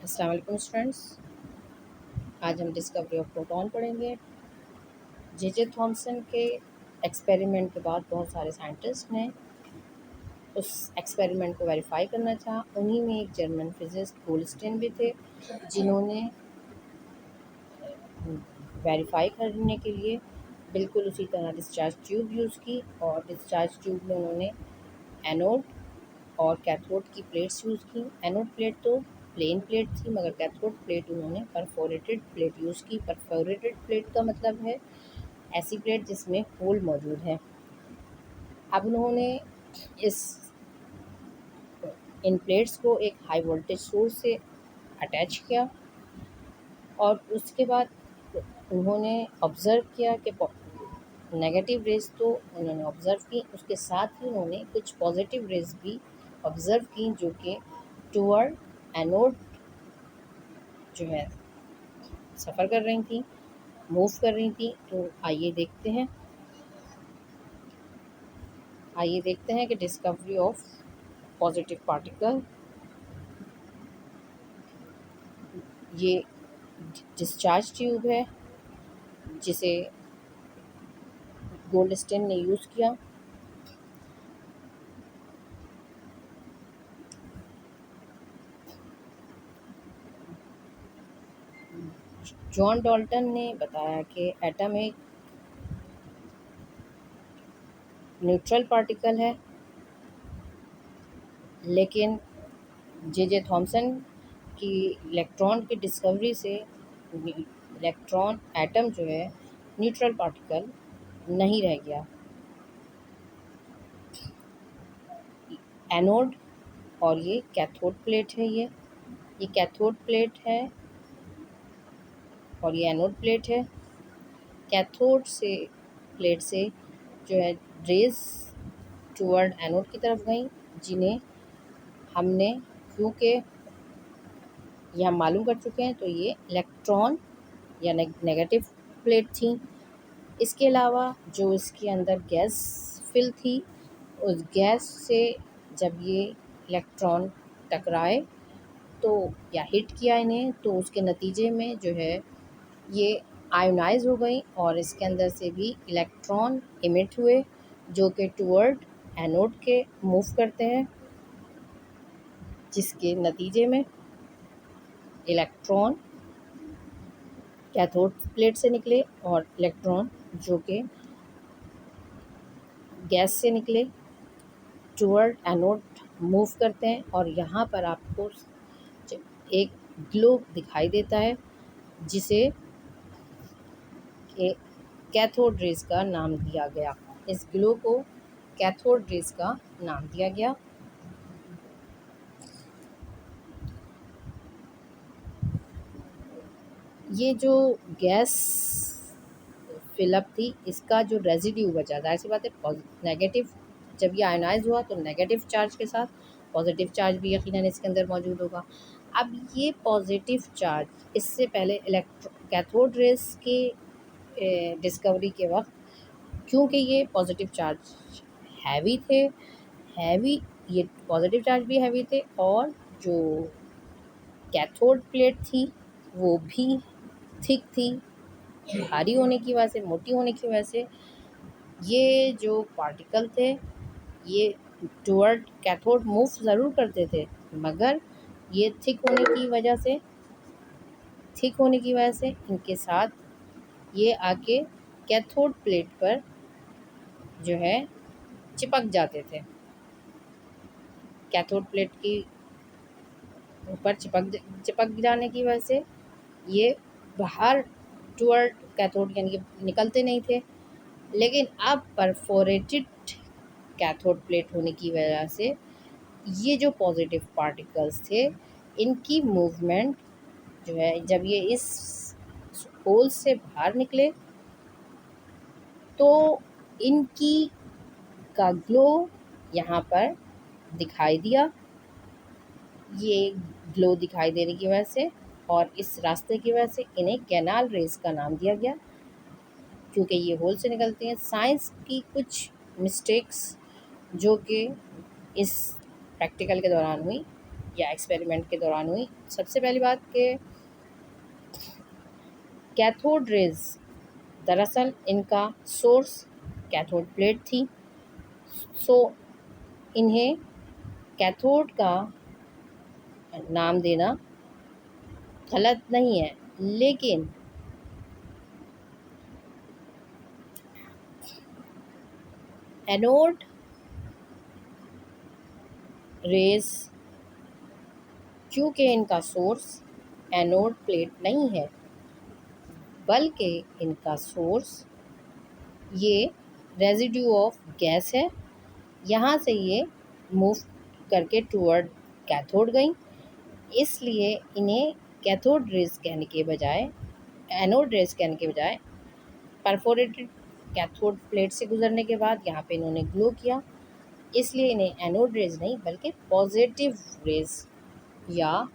अस्सलाम वालेकुम स्टूडेंट्स। आज हम डिस्कवरी ऑफ प्रोटॉन पढ़ेंगे। जे थॉमसन के एक्सपेरिमेंट के बाद बहुत सारे साइंटिस्ट ने उस एक्सपेरिमेंट को वेरीफाई करना चाहा। उन्हीं में एक जर्मन फिजिस्ट गोल्डस्टीन भी थे, जिन्होंने वेरीफाई करने के लिए बिल्कुल उसी तरह डिस्चार्ज ट्यूब यूज़ की, और डिस्चार्ज ट्यूब में उन्होंने एनोड और कैथोड की प्लेट्स यूज़ की। एनोड प्लेट तो प्लेन प्लेट थी, मगर कैथोड प्लेट उन्होंने परफोरेटेड प्लेट यूज़ की। परफोरेटेड प्लेट का मतलब है ऐसी प्लेट जिसमें होल मौजूद है। अब उन्होंने इस इन प्लेट्स को एक हाई वोल्टेज सोर्स से अटैच किया, और उसके बाद उन्होंने ऑब्ज़र्व किया कि नेगेटिव रेज तो उन्होंने ऑब्ज़र्व की, उसके साथ ही उन्होंने कुछ पॉजिटिव रेज भी ऑब्ज़र्व की, जो कि टूवर्ड एनोड जो है सफ़र कर रही थी, मूव कर रही थी। तो आइए देखते हैं कि डिस्कवरी ऑफ पॉजिटिव पार्टिकल। ये डिस्चार्ज ट्यूब है जिसे गोल्डस्टीन ने यूज़ किया। जॉन डाल्टन ने बताया कि एटम एक न्यूट्रल पार्टिकल है, लेकिन जे थॉमसन की इलेक्ट्रॉन की डिस्कवरी से इलेक्ट्रॉन एटम जो है न्यूट्रल पार्टिकल नहीं रह गया। एनोड और ये कैथोड प्लेट है, ये कैथोड प्लेट है और ये एनोड प्लेट है। कैथोड से प्लेट से जो है रेज टूवर्ड एनोड की तरफ गई, जिन्हें हमने, क्योंकि ये हम मालूम कर चुके हैं, तो ये इलेक्ट्रॉन या नेगेटिव प्लेट थी। इसके अलावा जो इसके अंदर गैस फिल थी, उस गैस से जब ये इलेक्ट्रॉन टकराए तो या हिट किया इन्हें, तो उसके नतीजे में जो है ये आयोनाइज हो गई, और इसके अंदर से भी इलेक्ट्रॉन इमिट हुए, जो कि टूवर्ड एनोड के मूव करते हैं, जिसके नतीजे में इलेक्ट्रॉन कैथोड प्लेट से निकले और इलेक्ट्रॉन जो कि गैस से निकले टूवर्ड एनोड मूव करते हैं। और यहाँ पर आपको एक ग्लो दिखाई देता है, जिसे कैथोड रेज का नाम दिया गया। इस ग्लो को कैथोड रेज का नाम दिया गया। ये जो गैस फिलअप थी, इसका जो रेजिड्यू बचा, जाहिर सी बात है नेगेटिव, जब ये आयनाइज हुआ तो नेगेटिव चार्ज के साथ पॉजिटिव चार्ज भी यकीनन इसके अंदर मौजूद होगा। अब ये पॉजिटिव चार्ज इससे पहले कैथोड रेज के डिस्कवरी के वक्त, क्योंकि ये पॉजिटिव चार्ज हैवी थे, हैवी ये पॉजिटिव चार्ज भी हैवी थे, और जो कैथोड प्लेट थी वो भी थिक थी। भारी होने की वजह से, मोटी होने की वजह से ये जो पार्टिकल थे ये टुवर्ड कैथोड मूव ज़रूर करते थे, मगर ये थिक होने की वजह से इनके साथ ये आके कैथोड प्लेट पर जो है चिपक जाते थे। कैथोड प्लेट की ऊपर चिपक जाने की वजह से ये बाहर टुवर्ड कैथोड यानी कि निकलते नहीं थे। लेकिन अब परफोरेटेड कैथोड प्लेट होने की वजह से ये जो पॉजिटिव पार्टिकल्स थे, इनकी मूवमेंट जो है, जब ये इस होल से बाहर निकले तो इनकी का ग्लो यहाँ पर दिखाई दिया। ये ग्लो दिखाई देने की वजह से और इस रास्ते की वजह से इन्हें कैनाल रेज का नाम दिया गया, क्योंकि ये होल से निकलती हैं। साइंस की कुछ मिस्टेक्स जो कि इस प्रैक्टिकल के दौरान हुई, या एक्सपेरिमेंट के दौरान हुई। सबसे पहली बात कि कैथोड रेज, दरअसल इनका सोर्स कैथोड प्लेट थी। सो इन्हें कैथोड का नाम देना गलत नहीं है, लेकिन एनोड रेज, क्योंकि इनका सोर्स एनोड प्लेट नहीं है, बल्कि इनका सोर्स ये रेजिड्यू ऑफ गैस है, यहाँ से ये मूव करके टूवर्ड कैथोड गई, इसलिए इन्हें कैथोड रेज कहने के बजाय, एनोड रेज कहने के बजाय, परफोरेटेड कैथोड प्लेट से गुजरने के बाद यहाँ पे इन्होंने ग्लो किया, इसलिए इन्हें एनोड रेज नहीं बल्कि पॉजिटिव रेज या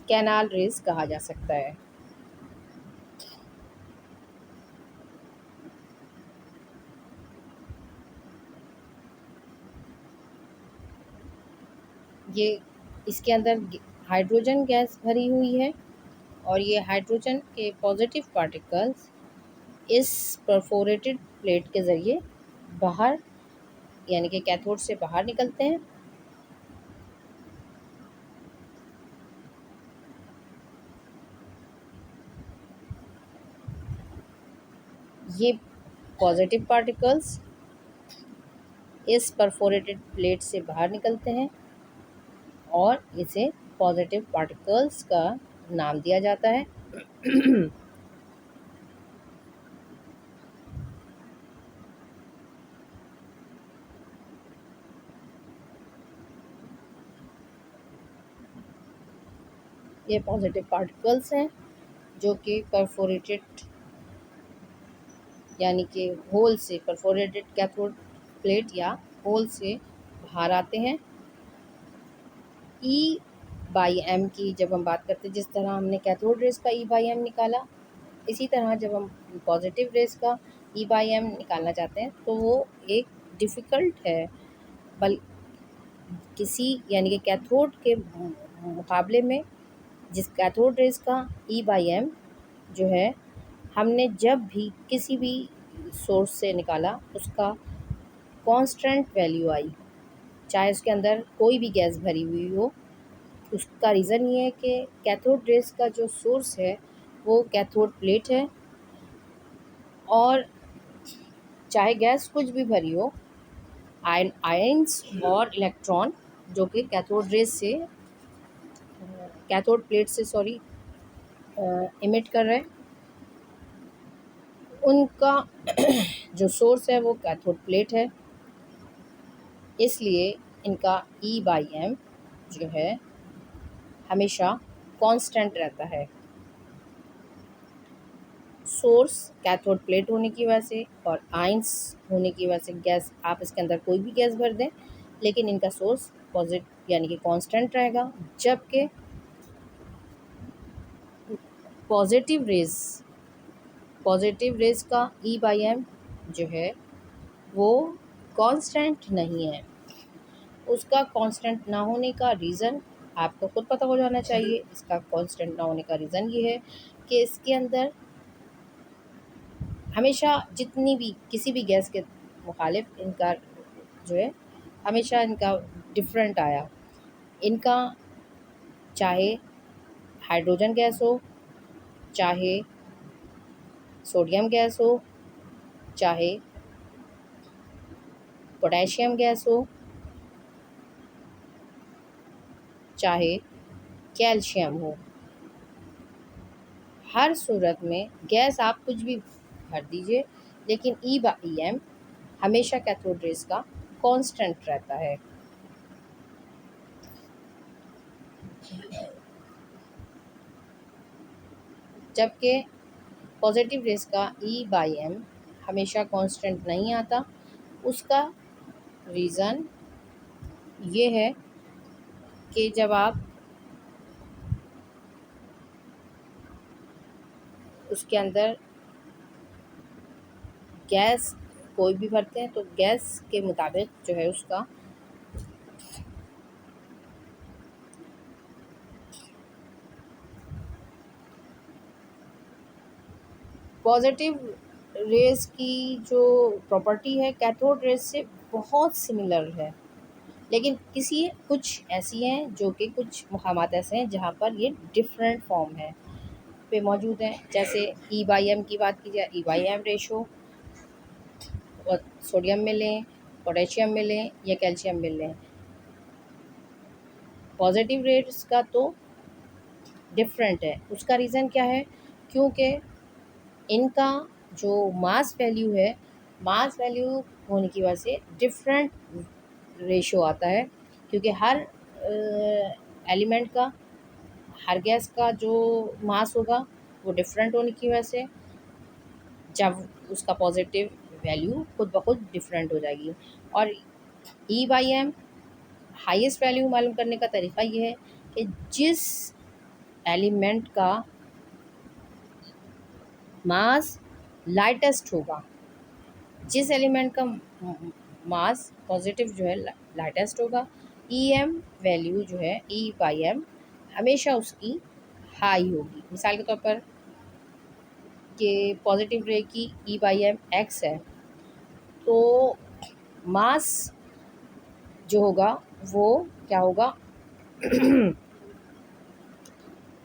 कैनाल रेज कहा जा सकता है। ये इसके अंदर हाइड्रोजन गैस भरी हुई है और ये हाइड्रोजन के पॉजिटिव पार्टिकल्स इस परफोरेटेड प्लेट के ज़रिए बाहर, यानी कि कैथोड से बाहर निकलते हैं। ये पॉजिटिव पार्टिकल्स इस परफोरेटेड प्लेट से बाहर निकलते हैं और इसे पॉजिटिव पार्टिकल्स का नाम दिया जाता है। ये पॉजिटिव पार्टिकल्स हैं जो कि परफोरेटेड, यानी कि होल से, परफोरेटेड कैथोड प्लेट या होल से बाहर आते हैं। E/m की जब हम बात करते हैं, जिस तरह हमने कैथोड रेज का E/m निकाला, इसी तरह जब हम पॉजिटिव रेज का E/m निकालना चाहते हैं तो वो एक डिफ़िकल्ट है, बल किसी, यानी कि कैथोड के मुकाबले में, जिस कैथोड रेज का E/m जो है, हमने जब भी किसी भी सोर्स से निकाला उसका कांस्टेंट वैल्यू आई, चाहे उसके अंदर कोई भी गैस भरी हुई हो। उसका रीज़न ये है कि कैथोड रेज का जो सोर्स है वो कैथोड प्लेट है, और चाहे गैस कुछ भी भरी हो, आयंस और इलेक्ट्रॉन जो कि कैथोड प्लेट से इमिट कर रहे हैं, उनका जो सोर्स है वो कैथोड प्लेट है, इसलिए इनका E/m जो है हमेशा कांस्टेंट रहता है। सोर्स कैथोड प्लेट होने की वजह से और आयंस होने की वजह से गैस, आप इसके अंदर कोई भी गैस भर दें, लेकिन इनका सोर्स पॉजिटिव यानी कि कांस्टेंट रहेगा, जबकि पॉजिटिव रेज का E/m जो है वो कांस्टेंट नहीं है। उसका कांस्टेंट ना होने का रीज़न आपको खुद पता हो जाना चाहिए। इसका कांस्टेंट ना होने का रीज़न ये है कि इसके अंदर हमेशा, जितनी भी किसी भी गैस के मुखालिफ, इनका जो है हमेशा इनका डिफरेंट आया। इनका चाहे हाइड्रोजन गैस हो, चाहे सोडियम गैस हो, चाहे पोटेशियम गैस हो, चाहे कैल्शियम हो, हर सूरत में गैस आप कुछ भी भर दीजिए, लेकिन E/m हमेशा कैथोड रेज का कांस्टेंट रहता है। जबकि पॉजिटिव रेज का E/m हमेशा कांस्टेंट नहीं आता। उसका रीज़न ये है कि जब आप उसके अंदर गैस कोई भी भरते हैं तो गैस के मुताबिक जो है उसका पॉजिटिव रेज़ की जो प्रॉपर्टी है कैथोड रेज़ से बहुत सिमिलर है, लेकिन किसी कुछ ऐसी हैं जो कि कुछ मकामात ऐसे हैं जहाँ पर ये डिफरेंट फॉर्म है पे मौजूद हैं। जैसे ई/एम की बात की जाए, ई/एम रेशो और सोडियम में लें, पोटेशियम में लें या कैल्शियम में लें, पॉजिटिव रेट्स का तो डिफरेंट है। उसका रीज़न क्या है? क्योंकि इनका जो मास वैल्यू है, मास वैल्यू होने की वजह से डिफरेंट रेशो आता है, क्योंकि हर एलिमेंट का, हर गैस का जो मास होगा वो डिफरेंट होने की वजह से जब उसका पॉजिटिव वैल्यू खुद ब खुद डिफरेंट हो जाएगी। और ई/एम हाईएस्ट वैल्यू मालूम करने का तरीका ये है कि जिस एलिमेंट का मास लाइटेस्ट होगा, जिस एलिमेंट का मास पॉजिटिव जो है लाइटेस्ट होगा, ई/एम वैल्यू जो है ई/एम हमेशा उसकी हाई होगी। मिसाल के तौर पर कि पॉजिटिव रे की ई/एम एक्स है, तो मास जो होगा वो क्या होगा?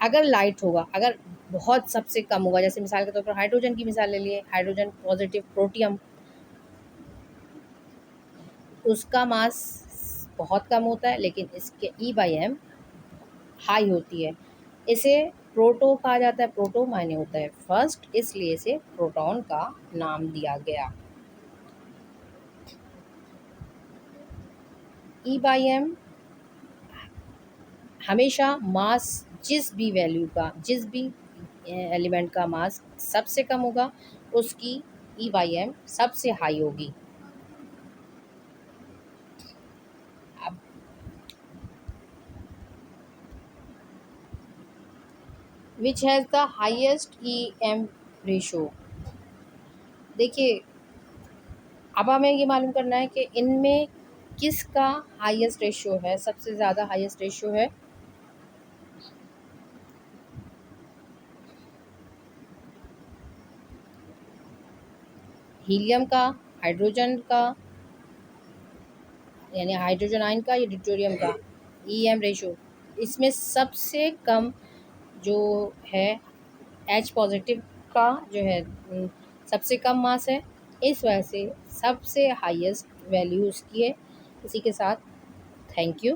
अगर लाइट होगा, अगर बहुत सबसे कम होगा, जैसे मिसाल के तौर पर हाइड्रोजन की मिसाल ले लिए, हाइड्रोजन पॉजिटिव प्रोटियम, उसका मास बहुत कम होता है लेकिन इसके ई/एम हाई होती है। इसे प्रोटो कहा जाता है। प्रोटो मायने होता है फर्स्ट, इसलिए इसे प्रोटॉन का नाम दिया गया। ई/एम हमेशा मास, जिस भी वैल्यू का, जिस भी एलिमेंट का मास सबसे कम होगा उसकी ई/एम सबसे हाई होगी। अब which has the highest e m ratio, देखिए अब हमें ये मालूम करना है कि इनमें किसका हाईएस्ट रेशियो है, सबसे ज़्यादा हाईएस्ट रेशियो है। हीलियम का, हाइड्रोजन का, यानी हाइड्रोजन आयन का या ड्यूटेरियम का ई/एम रेशियो, इसमें सबसे कम जो है एच पॉजिटिव का जो है सबसे कम मास है, इस वजह से सबसे हाईएस्ट वैल्यू उसकी है। इसी के साथ थैंक यू।